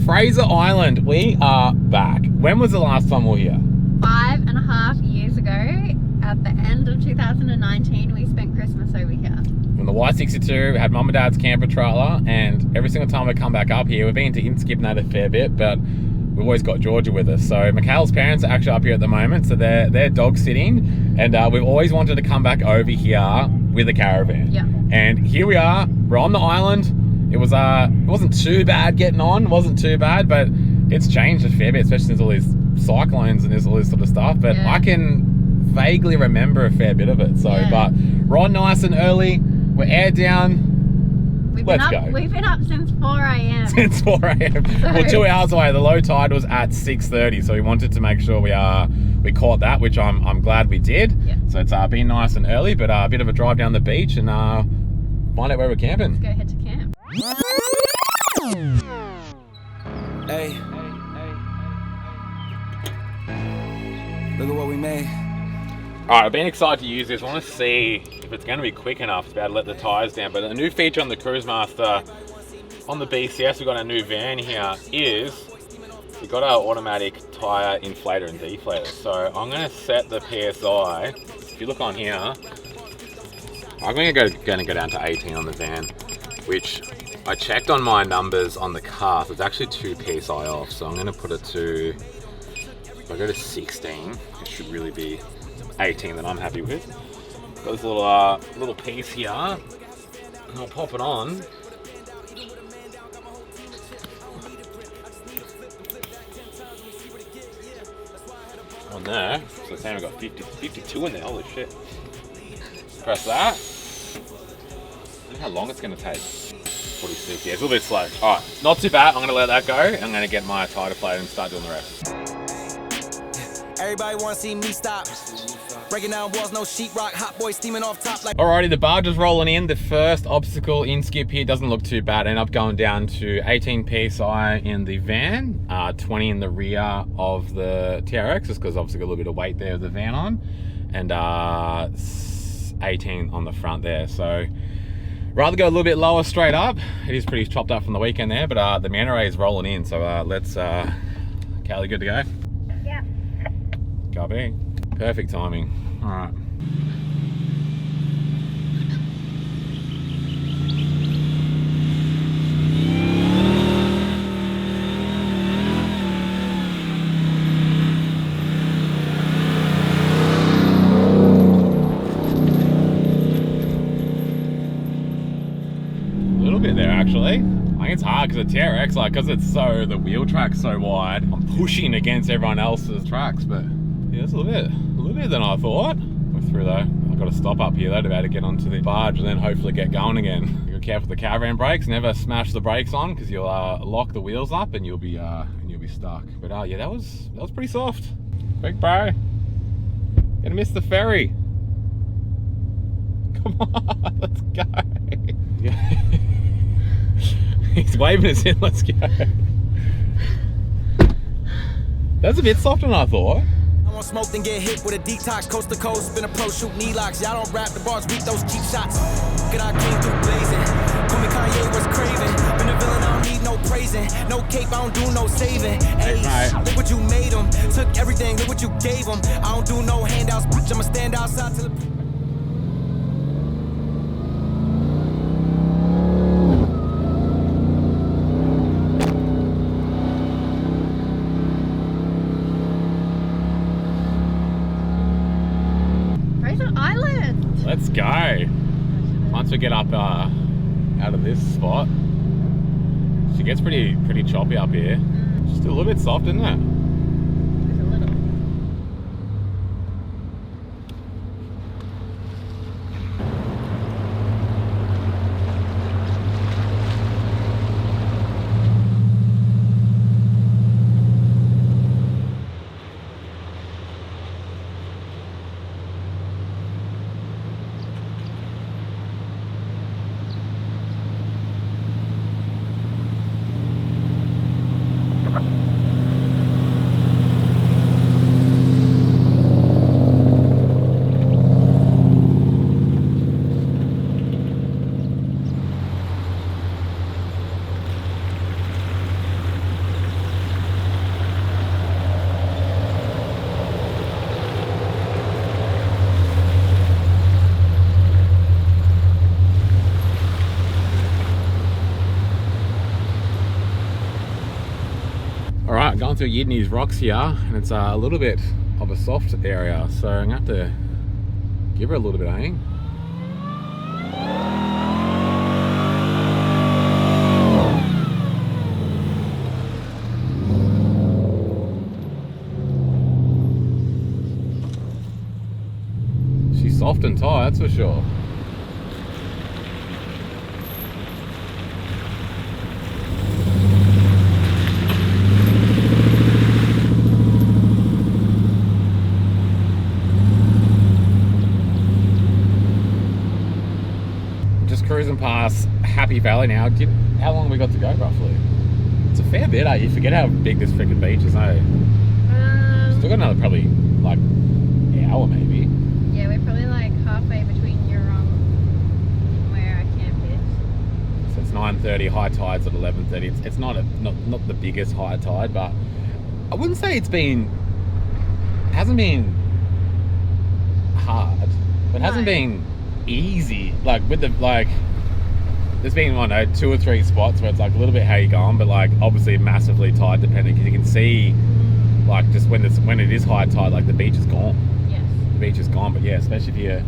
Fraser Island, we are back. When was the last time we were here? 5.5 years ago, at the end of 2019, we spent Christmas over here. In the Y62, we had Mum and Dad's camper trailer, and every single time we come back up here, we've been to Inskip and that a fair bit, but we've always got Georgia with us. So Mikayla's parents are actually up here at the moment, so they're dog sitting, and we've always wanted to come back over here with a caravan. Yeah. And here we are. We're on the island. It wasn't too bad getting on. Wasn't too bad, but it's changed a fair bit, especially since all these cyclones and there's all this sort of stuff. But yeah. I can vaguely remember a fair bit of it. So, yeah. But we're on nice and early. We're aired down. Let's go. We've been up since 4 a.m. Since 4 a.m. So, well, 2 hours away. The low tide was at 6:30, so we wanted to make sure we caught that, which I'm glad we did. Yeah. So it's been nice and early, but a bit of a drive down the beach and find out where we're camping. Let's go head to camp. Hey, look at what we made. Alright, I've been excited to use this. I want to see if it's going to be quick enough to be able to let the tyres down. But a new feature on the Cruise Master, on the BCS, we've got a new van here, is we've got our automatic tyre inflator and deflator. So I'm going to set the PSI. If you look on here, I'm going to go down to 18 on the van, which I checked on my numbers on the car, so it's actually 2 PSI off. So I'm going to put it to, if I go to 16, it should really be 18 that I'm happy with. Got this little piece here, and I'll pop it on. On there, so it's saying we've got 52 in there, holy shit. Press that. I don't know how long it's going to take. 46, yeah, it's a little bit slow. Alright, not too bad, I'm going to let that go. I'm going to get my tire deflated and start doing the rest. Everybody want to see me stop. Breaking down walls, no sheetrock, hot boy steaming off top like. Alrighty, the barge is rolling in. The first obstacle in skip here doesn't look too bad. End up going down to 18 PSI in the van, 20 in the rear of the TRX, just because obviously got a little bit of weight there with the van on, and 18 on the front there. So rather go a little bit lower straight up. It is pretty chopped up from the weekend there, but the man array is rolling in. So let's, Callie, good to go? Yeah. Copy. Perfect timing. All right. A little bit there, actually. I think it's hard because the TRX, the wheel track's so wide, I'm pushing against everyone else's tracks, but yeah, it's a little bit than I thought. We're through though. I've got to stop up here though to be able to get onto the barge and then hopefully get going again. Be careful with the caravan brakes. Never smash the brakes on because you'll lock the wheels up and you'll be stuck. But yeah, that was pretty soft. Quick, bro. Gonna miss the ferry. Come on, let's go. Yeah. He's waving us in. Let's go. That's a bit softer than I thought. I want smoke, then get hit with a detox, coast to coast, been a pro, shoot knee locks. Y'all don't rap, the bars beat those cheap shots. Get our came through blazing. Call me Kanye, was craving. Been a villain, I don't need no praising. No cape, I don't do no saving. Hey, look what you made them. Took everything, look what you gave them. I don't do no handouts, bitch, I'ma stand outside till the... Let's go. Once we get up out of this spot, she gets pretty choppy up here. Just a little bit soft, isn't it? Just a little. going through Yidney's rocks here, and it's a little bit of a soft area, so I'm gonna have to give her a little bit of aim. She's soft and tight, that's for sure. Cruising past Happy Valley now. How long have we got to go roughly? It's a fair bit, You forget how big this freaking beach is, eh? Still got another probably like hour maybe. Yeah, we're probably like halfway between Eurong and where our camp is. So it's 9:30, high tide's at 11:30. It's not the biggest high tide, but I wouldn't say it hasn't been hard, but it hasn't been easy. Like with the there's been, I don't know, 2 or 3 spots where it's like a little bit how you going, but like obviously massively tide dependent, because you can see like just when it is high tide, like the beach is gone. Yes. The beach is gone, but yeah, especially if you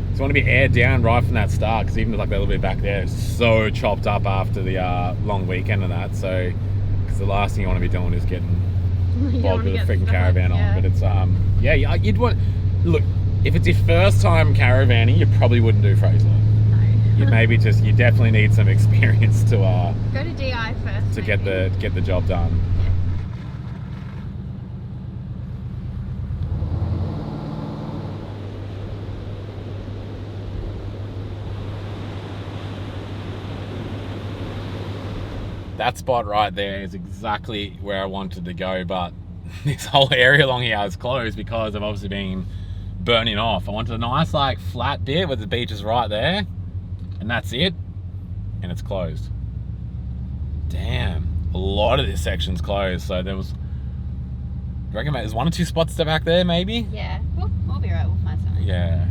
just want to be aired down right from that start, because even like that little bit back there is so chopped up after the long weekend and that. So because the last thing you want to be doing is getting bogged with a freaking caravan on. But it's you'd want, look, if it's your first time caravanning, you probably wouldn't do Fraser. You definitely need some experience to go to DI first to get the job done. Yeah. That spot right there is exactly where I wanted to go, but this whole area along here is closed because I've obviously been burning off. I wanted a nice like flat bit where the beach is right there, and that's it, and it's closed. Damn, a lot of this section's closed. So there was, I reckon there's 1 or 2 spots back there maybe. Yeah, we'll be right. We'll find something. Yeah,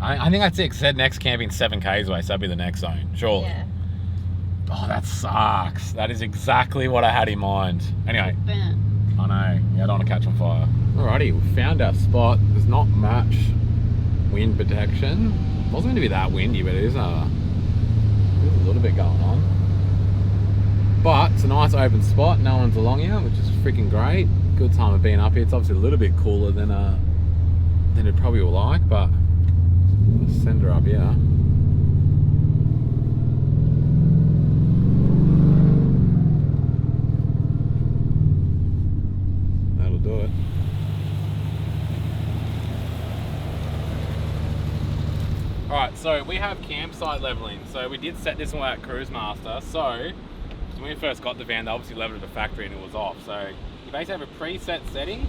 I think that's it. 'Cause said next camping 7 k's away, so that'll be the next zone, surely. Yeah. Oh, that sucks. That is exactly what I had in mind. Anyway, Burnt. I know. Yeah, I don't want to catch on fire. Alrighty, we found our spot. There's not much wind protection. It wasn't going to be that windy, but there's a little bit going on. But it's a nice open spot. No one's along here, which is freaking great. Good time of being up here. It's obviously a little bit cooler than it probably will like, but let's send her up here. That'll do it. Alright, so we have campsite leveling. So we did set this one at Cruise Master. So when we first got the van, they obviously leveled at the factory and it was off. So you basically have a preset setting,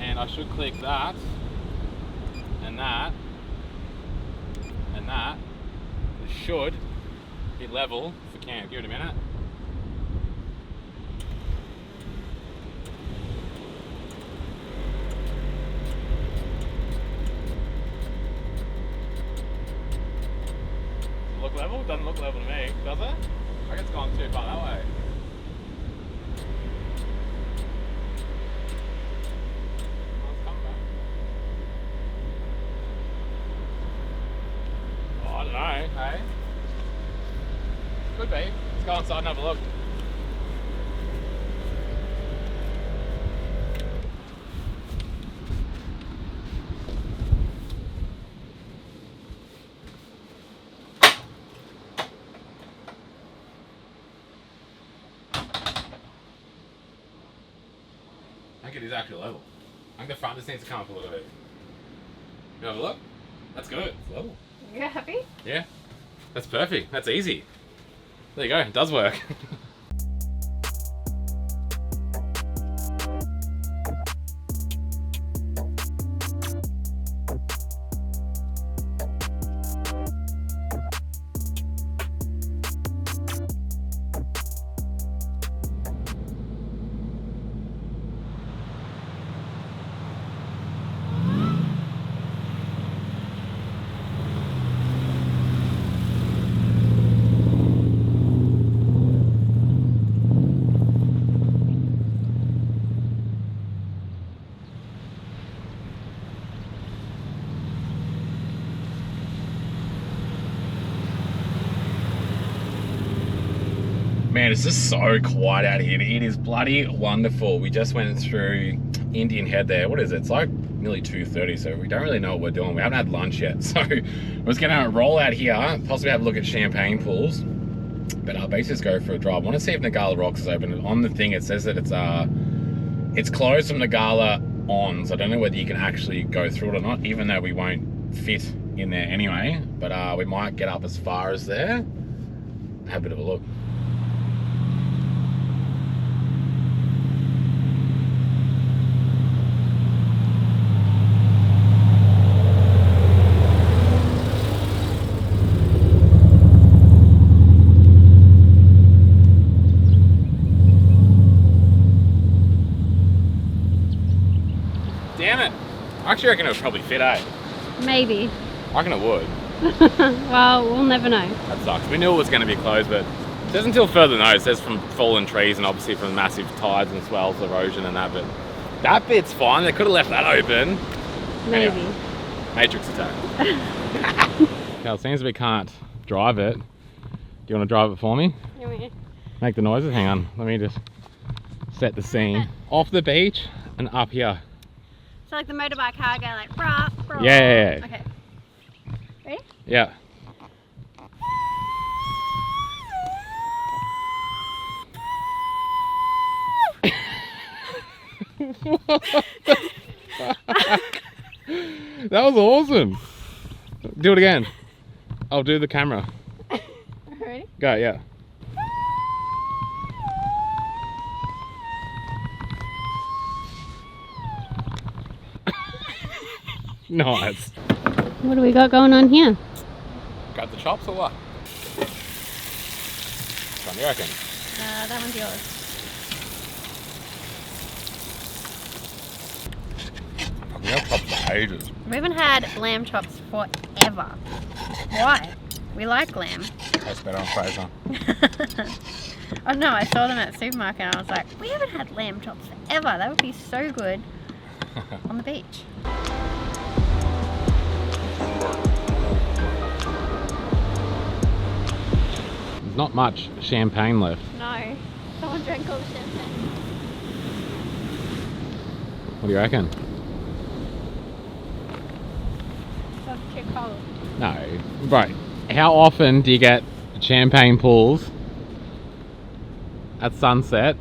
and I should click that and that and that. It should be level for camp. Give it a minute. Look level? Doesn't look level to me, does it? I guess it's gone too far that way. Oh, it's coming back. Oh, I don't know, hey? Could be. Let's go inside and have a look. I think it is actually level. I think the front just needs to come up a little bit. You have a look? That's good. It's level. You happy? Yeah. That's perfect. That's easy. There you go. It does work. Man, it's just so quiet out here. It is bloody wonderful. We just went through Indian Head there. What is it? It's like nearly 2:30, so we don't really know what we're doing. We haven't had lunch yet, so we're just gonna roll out here, possibly have a look at champagne pools, but I'll basically just go for a drive. I want to see if Nagala Rocks is open. On the thing, it says that it's closed from Nagala on, so I don't know whether you can actually go through it or not, even though we won't fit in there anyway, but we might get up as far as there and have a bit of a look. Damn it! I actually reckon it would probably fit, eh? Maybe. I reckon it would. Well, we'll never know. That sucks. We knew it was going to be closed, but it says until further notice. It says from fallen trees and obviously from massive tides and swells, erosion and that, but that bit's fine. They could have left that open. Maybe. Anyway, Matrix attack. Well, it seems we can't drive it. Do you want to drive it for me? You want me to- Make the noises? Hang on. Let me just set the scene. Off the beach and up here. So like the motorbike car go like brah, brah. Yeah. Okay. Ready? Yeah. That was awesome. Do it again. I'll do the camera. Ready? Go, yeah. Nice. What do we got going on here? Got the chops or what? Which one do you reckon? That one's yours. We have chops for ages. We haven't had lamb chops forever. Why? We like lamb. Tastes better on Fraser. Oh no, I saw them at the supermarket and I was like, we haven't had lamb chops forever. That would be so good on the beach. There's not much champagne left. No, someone drank all the champagne. What do you reckon? That's too cold. No. Right. How often do you get champagne pools at sunset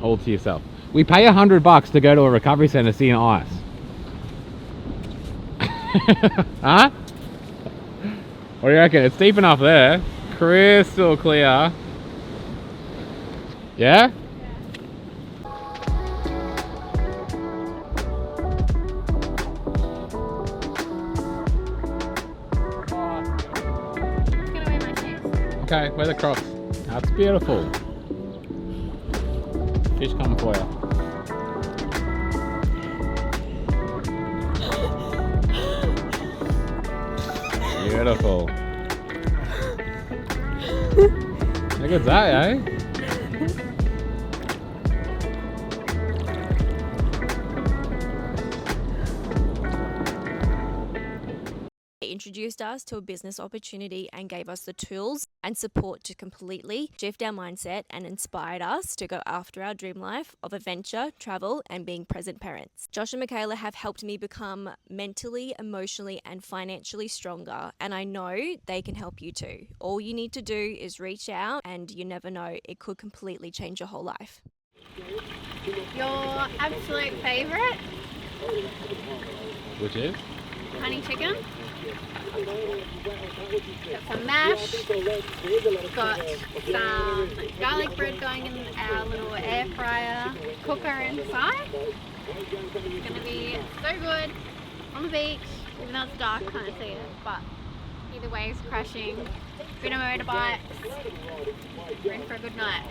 all to yourself? We pay $100 to go to a recovery centre to see an ice. Huh? What do you reckon? It's deep enough there. Crystal clear. Yeah? Okay, wear the Crocs. That's beautiful. Fish coming for you. Beautiful. How good's that, eh? They introduced us to a business opportunity and gave us the tools and support to completely shift our mindset and inspired us to go after our dream life of adventure, travel, and being present parents. Josh and Mikayla have helped me become mentally, emotionally, and financially stronger, and I know they can help you too. All you need to do is reach out, and you never know, it could completely change your whole life. Your absolute favourite? Which is? Honey chicken. Got some mash. Got some garlic bread going in our little air fryer cooker inside. It's going to be so good on the beach, even though it's dark, can't see it, but either way it's crashing. Been a motorbike. We're in for a good night.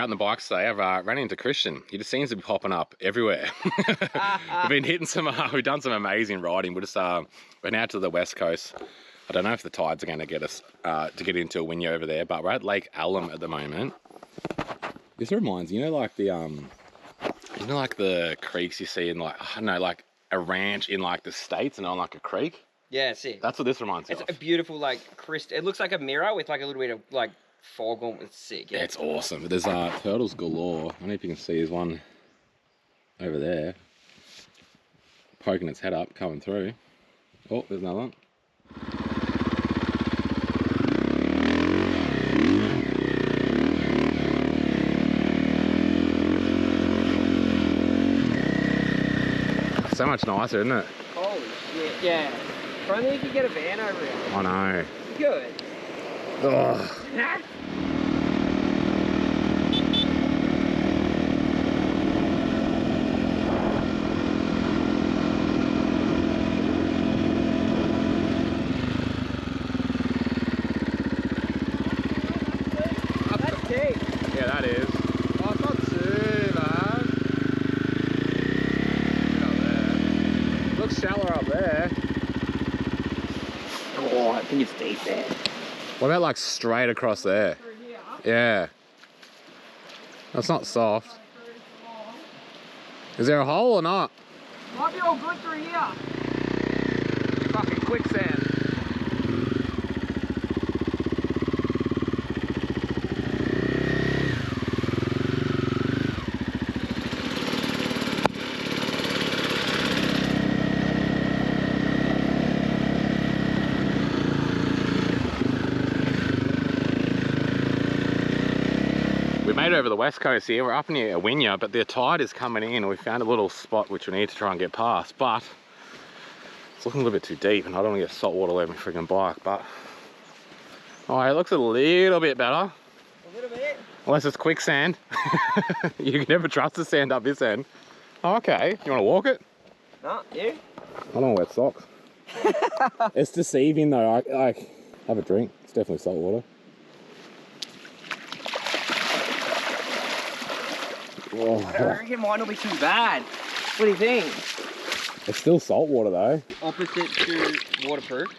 out on the bikes today, I've ran into Christian. He just seems to be popping up everywhere. We've been hitting some, we've done some amazing riding. We're just, we're now to the west coast. I don't know if the tides are going to get us to get into a Wynyard over there, but we're at Lake Alum at the moment. This reminds me, you know, like the, you know, like the creeks you see in like, I don't know, like a ranch in like the States and on like a creek? Yeah, sick. That's what this reminds me of. It's a beautiful, like, it looks like a mirror with like a little bit of like fog on. It's sick. Yeah, it's awesome. There's turtles galore. I don't know if you can see, there's one over there poking its head up, coming through. Oh, there's another one. So much nicer, isn't it? Holy shit, yeah. If only you could get a van over here. I know. Good. Ugh. That's deep. Yeah, that is. Oh, it's not too bad. Up there. Looks shallower up there. Oh, I think it's deep there. What about like straight across there? Yeah. That's not soft. Is there a hole or not? Might be all good through here. Fucking quicksand. We made it over the west coast here. We're up near Wynyard, but the tide is coming in. We found a little spot which we need to try and get past, but it's looking a little bit too deep and I don't want to get salt water all over my freaking bike, but oh, it looks a little bit better. A little bit. Unless it's quicksand. You can never trust the sand up this end. Oh, okay, you want to walk it? No, you? I don't wet socks. It's deceiving though. I have a drink. It's definitely salt water. Oh. I don't reckon mine will be too bad. What do you think? It's still salt water though. Opposite to waterproof.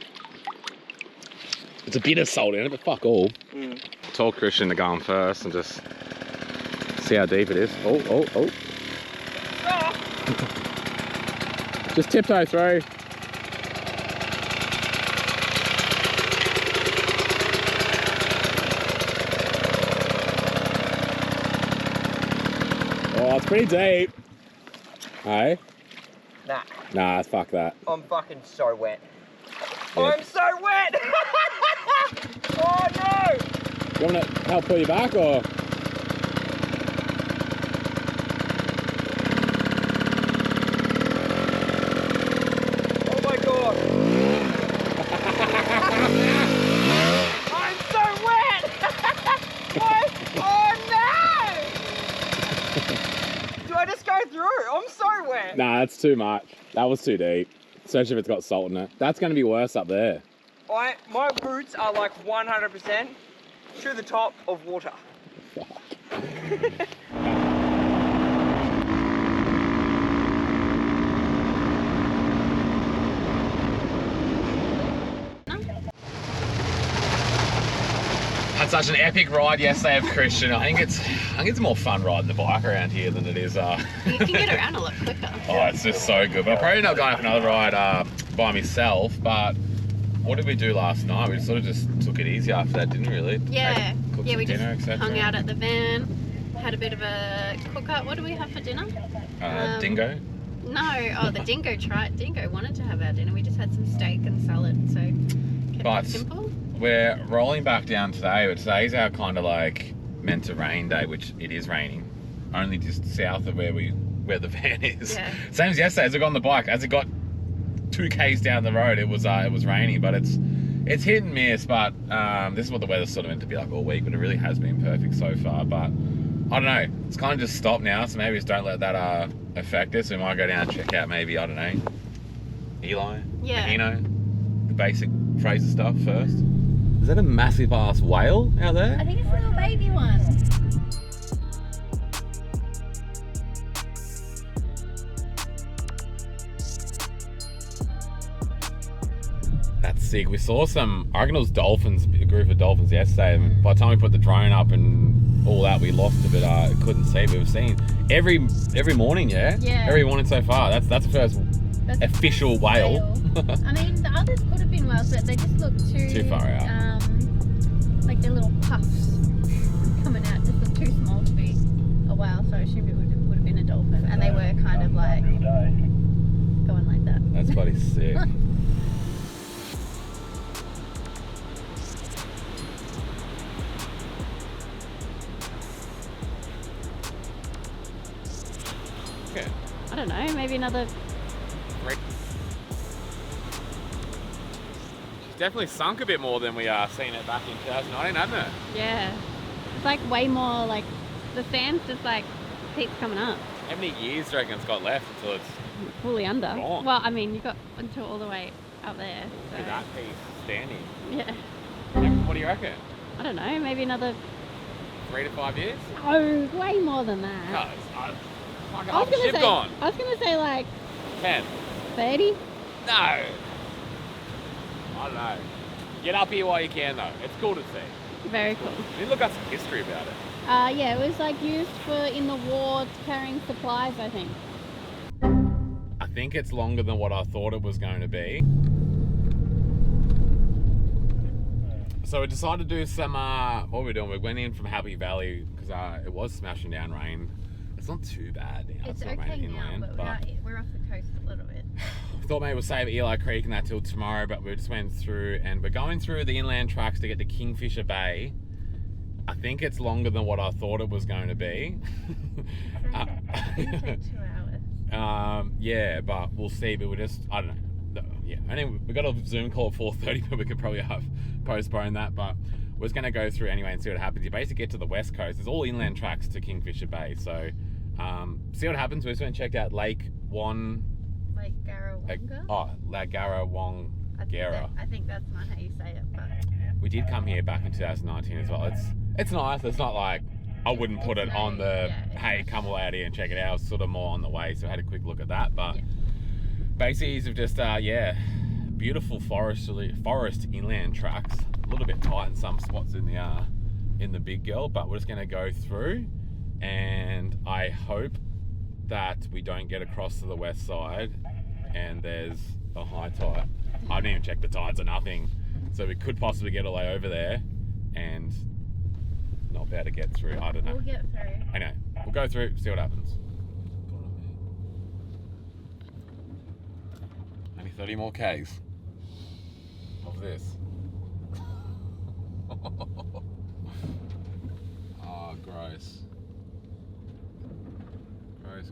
It's a bit of salt in it, but fuck all. Mm. Told Christian to go on first and just see how deep it is. Oh, oh, oh. Oh. Just tiptoe through. Oh, it's pretty deep. Hey? Nah. Nah, fuck that. I'm fucking so wet. Yeah. I'm so wet! Oh no! You want to help pull you back or? Oh my god! I'm so wet! What? Oh no! Do I just go through? I'm so wet! Nah, that's too much. That was too deep. Especially if it's got salt in it. That's going to be worse up there. My boots are like 100% to the top of water. Fuck. Had such an epic ride yesterday of Christian. I think it's more fun riding the bike around here than it is. You can get around a lot quicker. Oh, it's just so good. But I'll probably not going for another ride by myself. But what did we do last night? We sort of just took it easy after that, didn't we? Really? Yeah. Cooked Yeah, some we just dinner, etc. hung out at the van, had a bit of a cook-up. What do we have for dinner? Dingo. No, the dingo Dingo wanted to have our dinner. We just had some steak and salad, so kept it simple. We're rolling back down today, but today's our kind of like meant to rain day, which it is raining. Only just south of where the van is. Yeah. Same as yesterday, as I got on the bike, as it got 2 k's down the road, it was raining, but it's hit and miss. But this is what the weather's sort of meant to be like all week, but it really has been perfect so far. But I don't know, it's kind of just stopped now, so maybe just don't let that affect us. We might go down and check out maybe, I don't know, Eli, Yeah. Mahino, the basic Fraser stuff first. Is that a massive ass whale out there? I think it's a little baby one. sick. We saw some, I reckon it was dolphins, a group of dolphins yesterday. And by the time we put the drone up and all that, we lost a bit. Couldn't see, but we've seen every morning. Yeah. Every morning so far. That's the first official whale. I mean, the others could have been whales, but they just look too far out. Like their little puffs coming out just look too small to be a whale. So I assumed it would have been a dolphin, and they were kind of like going like that. That's bloody sick. Okay. I don't know, maybe another. She's definitely sunk a bit more than we seen it back in 2019, hasn't it? Yeah, it's like way more like the sand just like keeps coming up. How many years do you reckon it's got left until it's Fully under. gone? Well, I mean, you got until all the way up there. So. Look at that piece standing. Yeah. What do you reckon? I don't know, maybe another. 3 to 5 years? Oh, way more than that. Cuz like I half was a ship gonna say. gone. I was gonna say like 10. 30. No. I don't know. Get up here while you can though. It's cool to see. Very cool. You look up some history about it. Yeah, it was like used for in the war carrying supplies, I think. I think it's longer than what I thought it was going to be. So we decided to do some, what were we doing? We went in from Happy Valley because it was smashing down rain. It's not too bad now. It's still okay raining now, inland, but we're off the coast a little bit. I thought maybe we'll save Eli Creek and that till tomorrow, but we just went through and we're going through the inland tracks to get to Kingfisher Bay. I think it's longer than what I thought it was going to be. It's take 2 hours. Yeah, but we'll see. But we just, I don't know. Yeah, anyway, we got a Zoom call at 4:30, but we could probably have postponed that. But we're just going to go through anyway and see what happens. You basically get to the west coast. There's all inland tracks to Kingfisher Bay. So see what happens. We just went and checked out Lake Wan. Like Garrawonga? Lake Garrawonga. I think that's not how you say it, but We did come here back in 2019 as well. It's nice. It's not like I wouldn't put it on the hey, come all out here and check it out. It's sort of more on the way. So I had a quick look at that. But basically, of just beautiful forest inland tracks. A little bit tight in some spots in the big girl, but we're just going to go through, and I hope that we don't get across to the west side and there's a high tide. I didn't even check the tides or nothing, so we could possibly get all the way over there and not be able to get through. I don't know. we'll get through. Anyway, we'll go through, see what happens. Only 30 more Ks of this. Oh, gross. Gross.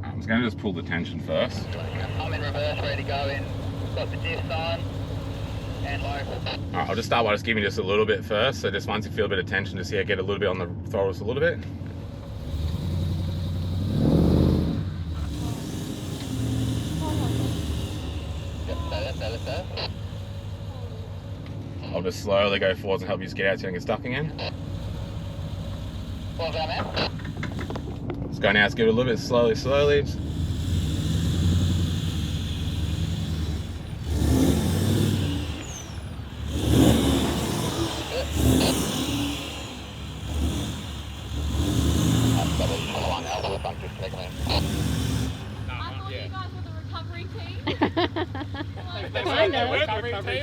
I'm going to just pull the tension first. I'm in reverse, ready to go in. Got the diff on and low. Alright, I'll just start by just giving you just a little bit first. So just once you feel a bit of tension, just get a little bit on the throttle just a little bit. I'll just slowly go forwards and help you just get out so you don't get stuck again. What was that, man? Just go now, just give it a little bit slowly.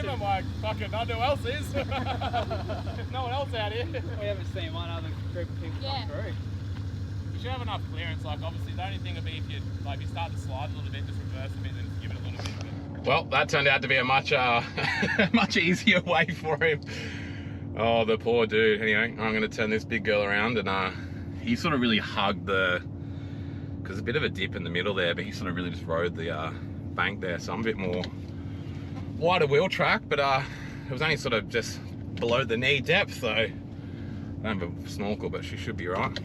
I'm like, fucking, I know who else is. There's no one else out here. We haven't seen one other group of people come through. You should have enough clearance. Like, obviously, the only thing would be if you start to slide a little bit, just reverse a bit and give it a little bit. Well, that turned out to be a much much easier way for him. Oh, the poor dude. Anyway, I'm going to turn this big girl around and he sort of really hugged the, because there's a bit of a dip in the middle there, but he sort of really just rode the bank there. So I'm a bit more wider wheel track, but it was only sort of just below the knee depth, so I don't have a snorkel, but she should be right.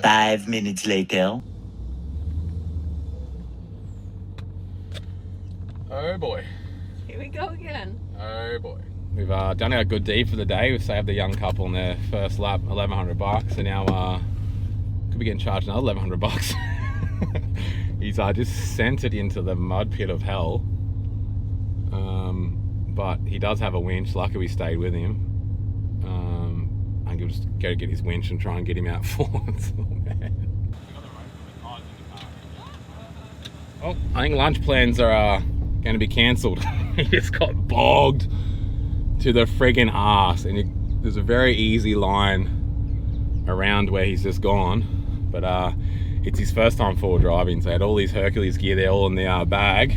Five minutes later. Oh boy. Here we go again. Oh boy. We've done our good deed for the day. We've saved the young couple on their first lap, $1,100, and now could be getting charged another $1,100. He's just sent it into the mud pit of hell. But he does have a winch. Lucky we stayed with him. I think we'll just go get his winch and try and get him out forwards. Oh, I think lunch plans are going to be cancelled. He just got bogged to the friggin' arse, and there's a very easy line around where he's just gone, but it's his first time forward driving, so he had all these Hercules gear there all in the bag,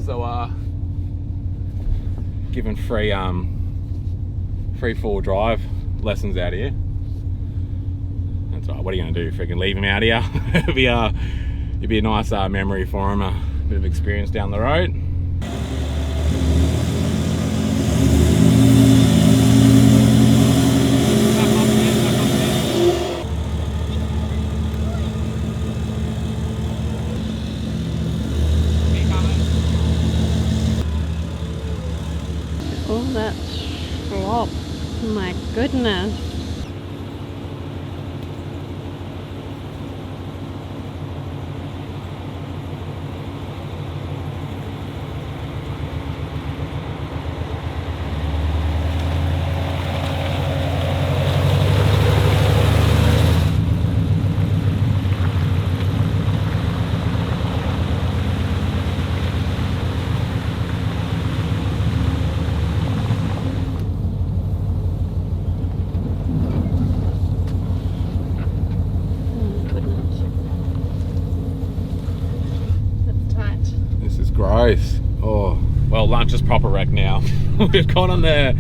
so given free forward drive lessons out here. That's right. What are you going to do, freaking leave him out here? it'd be a nice memory for him, a bit of experience down the road. Oh, that's flop. My goodness. Gross. Oh, well, lunch is proper wreck now. We've gone on the,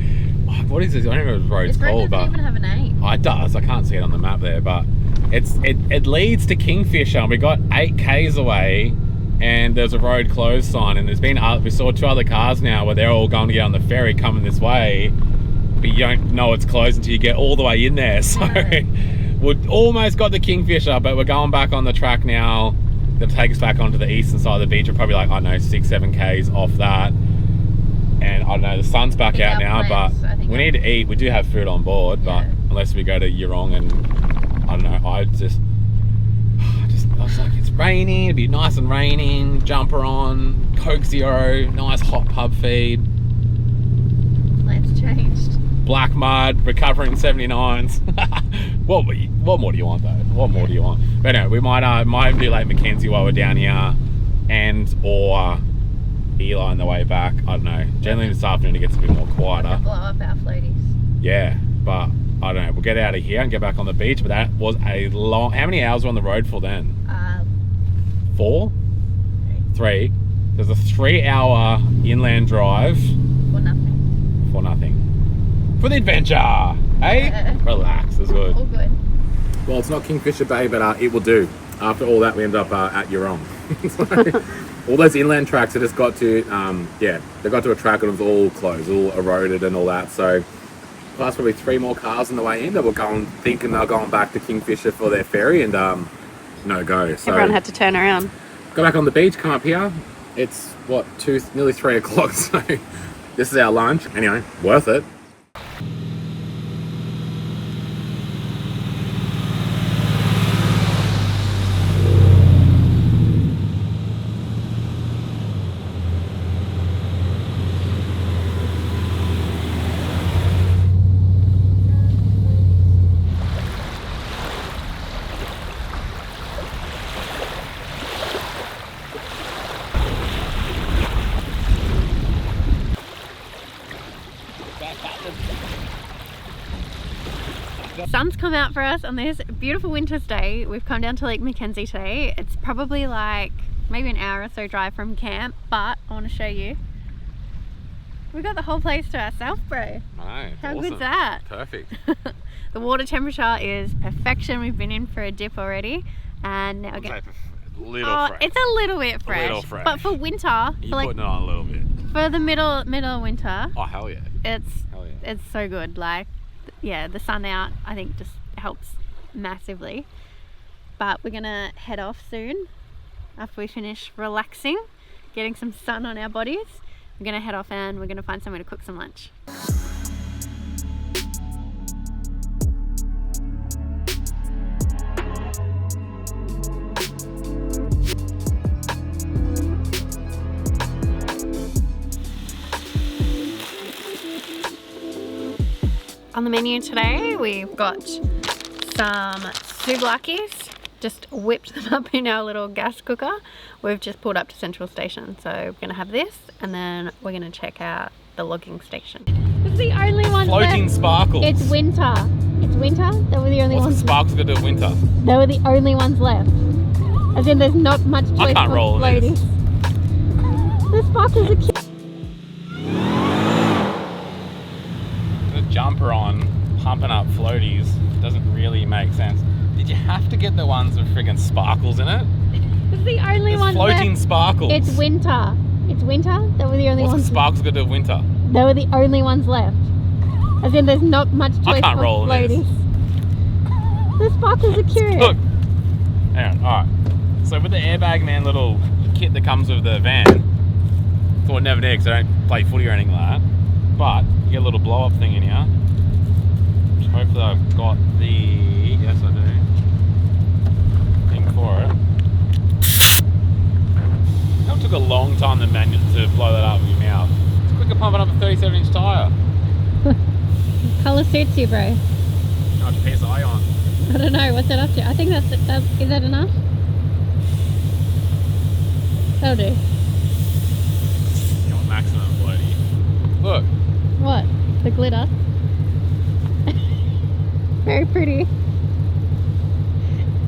what is this? I don't know what the road's called, but even have a name. Oh, it does. I can't see it on the map there, but it leads to Kingfisher, and we got 8 k's away, and there's a road closed sign, and there's been we saw 2 other cars now where they're all going to get on the ferry coming this way, but you don't know it's closed until you get all the way in there. So we almost got the Kingfisher, but we're going back on the track now. They'll take us back onto the eastern side of the beach. We're probably like, I don't know, 6-7 k's off that. And I don't know, the sun's back out now, but we need to eat. We do have food on board, but unless we go to Yurong, and I don't know, I was like, it's raining, it'd be nice and raining, jumper on, Coke Zero, nice hot pub feed. Plans changed. Black mud, recovering 79s. What more do you want though? What more do you want? But anyway, we might do Lake Mackenzie while we're down here, and or Eli on the way back. I don't know. Generally this afternoon it gets a bit more quieter. Blow up our floaties. Yeah, but I don't know. We'll get out of here and get back on the beach. But that was a long. How many hours were on the road for then? 4? 3. There's a 3-hour inland drive. For nothing. For nothing. For the adventure, eh? Relax, it's good. All good. Well, it's not Kingfisher Bay, but it will do. After all that, we end up at Yurong. So, all those inland tracks that just got to, they got to a track and it was all closed, all eroded and all that. So, plus probably 3 more cars on the way in that were going, thinking they're going back to Kingfisher for their ferry, and no go. So everyone had to turn around. Go back on the beach, come up here. It's what, nearly 3 o'clock. So this is our lunch. Anyway, worth it. Sun's come out for us on this beautiful winter's day. We've come down to Lake Mackenzie today. It's probably like maybe an hour or so drive from camp, but I want to show you. We got the whole place to ourselves, bro. I know. How awesome. good's that? Perfect. The water temperature is perfection. We've been in for a dip already, and now we're getting. Little fresh. It's a little bit fresh. A little fresh. But for winter, You're for like, putting it on a little bit. for the middle of winter, Oh hell yeah. Hell yeah. it's so good. Like, yeah, the sun out I think just helps massively. But we're gonna head off soon after we finish relaxing, getting some sun on our bodies. We're gonna head off and we're gonna find somewhere to cook some lunch. On the menu today, we've got some souvlaki's, just whipped them up in our little gas cooker. We've just pulled up to Central Station, so we're gonna have this, and then we're gonna check out the logging station. It's the only one Floating left. sparkles. It's winter. It's winter. They were the only What's ones. the sparkles gonna do in winter? They were the only ones left. As in, there's not much choice. I can't for roll in this. floaties. The sparkles are cute. The jumper on, pumping up floaties, doesn't really make sense. Did you have to get the ones with friggin' sparkles in it? It's the only There's one floating left. sparkles. It's winter. It's winter. They were the only What's ones. the sparkles gonna do in winter? They were the only ones left. As in, there's not much choice can't for roll in this. floaties. The sparkles are cute. Look. Hang on, alright. So with the Airbag Man little kit that comes with the van, thought never did because I don't play footy or anything like that. But you get a little blow up thing in here. Which hopefully I've got the, yes I do, thing for it. That took a long time to blow that up with your mouth. It's quicker pumping up a 37-inch tyre. Colour suits you, bro. How much PSI on? I don't know. What's that up to? I think is that enough? That'll do. You want maximum floaty. Look. What? The glitter. Very pretty.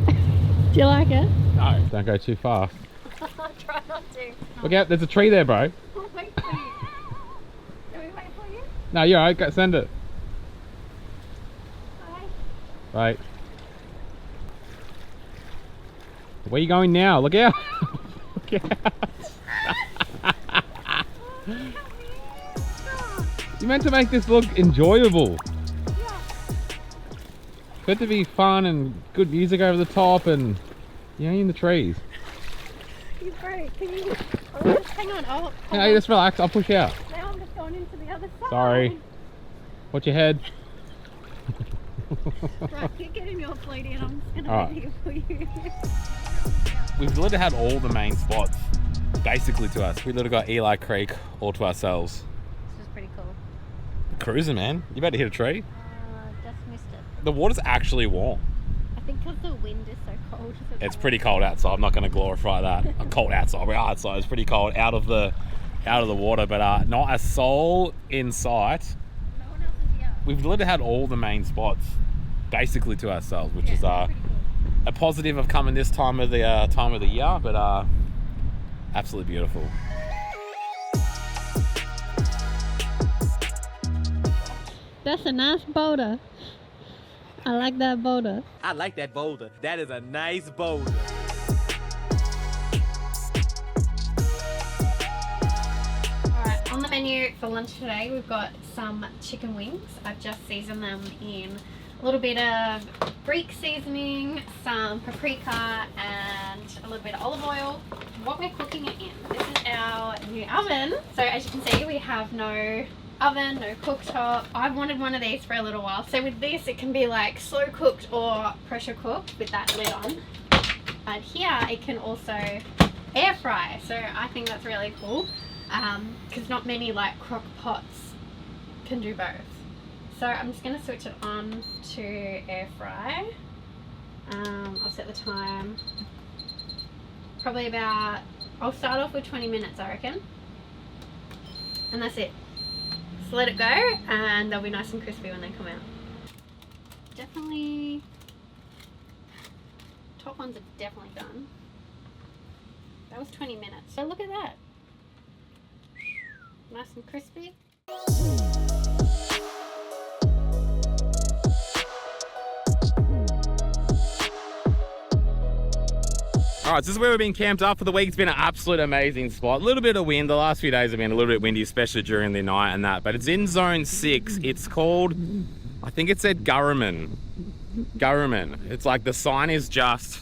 Do you like it? No, don't go too fast. I'll try not to. Look out, there's a tree there, bro. I'll wait for you. Can we wait for you? No, you're alright, go send it. Bye. Right. Where you going now? Look out! Look out! You meant to make this look enjoyable. It's meant to be fun and good music over the top and, you know, in the trees. You broke. Can you... Oh, hang on. I'll... Hey, just relax, I'll push out. Now I'm just going into the other side. Sorry. Watch your head. Right, you get in your floaty and I'm just going to Alright. wait here for you. We've literally had all the main spots basically to us. We literally got Eli Creek all to ourselves. This is pretty cool. Cruising, man. You better hit a tree. Just missed it. The water's actually warm. I think because the wind is so cold. It's pretty cold outside. I'm not going to glorify that. Cold outside. We're outside. It's pretty cold out of the water, but not a soul in sight. No one else is here. We've literally had all the main spots basically to ourselves, which is pretty cool. a positive of coming this time of the year, but absolutely beautiful. That's a nice boulder. I like that boulder. I like that boulder. That is a nice boulder. Alright, on the menu for lunch today we've got some chicken wings. I've just seasoned them in a little bit of Greek seasoning, some paprika and a little bit of olive oil. What we're cooking it in, this is our new oven. So as you can see, we have no oven, no cooktop. I've wanted one of these for a little while. So with this it can be like slow cooked or pressure cooked with that lid on. But here it can also air fry. So I think that's really cool because not many like crock pots can do both. So I'm just going to switch it on to air fry. I'll set the time probably about, I'll start off with 20 minutes I reckon. And that's it. Just let it go and they'll be nice and crispy when they come out. definitely, top ones are definitely done. That was 20 minutes. So look at that. Nice and crispy. All right, so this is where we've been camped up for the week. It's been an absolute amazing spot. A little bit of wind. The last few days have been a little bit windy, especially during the night and that. But it's in zone 6. It's called, I think it said Gurraman. Gurraman. It's like the sign is just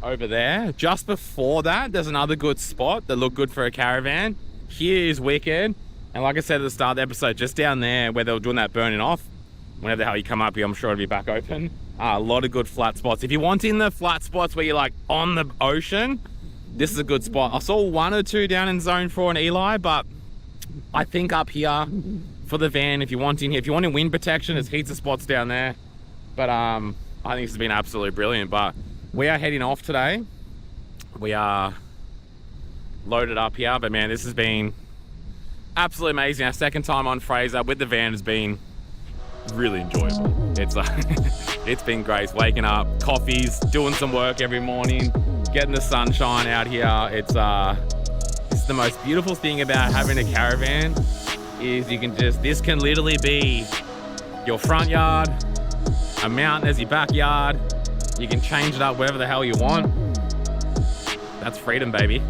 over there. Just before that, there's another good spot that looked good for a caravan. Here is wicked. And like I said at the start of the episode, just down there where they were doing that burning off, whenever the hell you come up here, I'm sure it'll be back open. A lot of good flat spots. If you want in the flat spots where you're like on the ocean, this is a good spot. I saw 1 or 2 down in zone 4 in Eli, but I think up here for the van, if you want in here, if you want in wind protection, there's heaps of spots down there. But I think this has been absolutely brilliant. But we are heading off today. We are loaded up here, but man, this has been absolutely amazing. Our second time on Fraser with the van has been really enjoyable. It's been great. Waking up, coffees, doing some work every morning, getting the sunshine out here. It's the most beautiful thing about having a caravan is you can just, this can literally be your front yard, a mountain as your backyard. You can change it up wherever the hell you want. That's freedom, baby.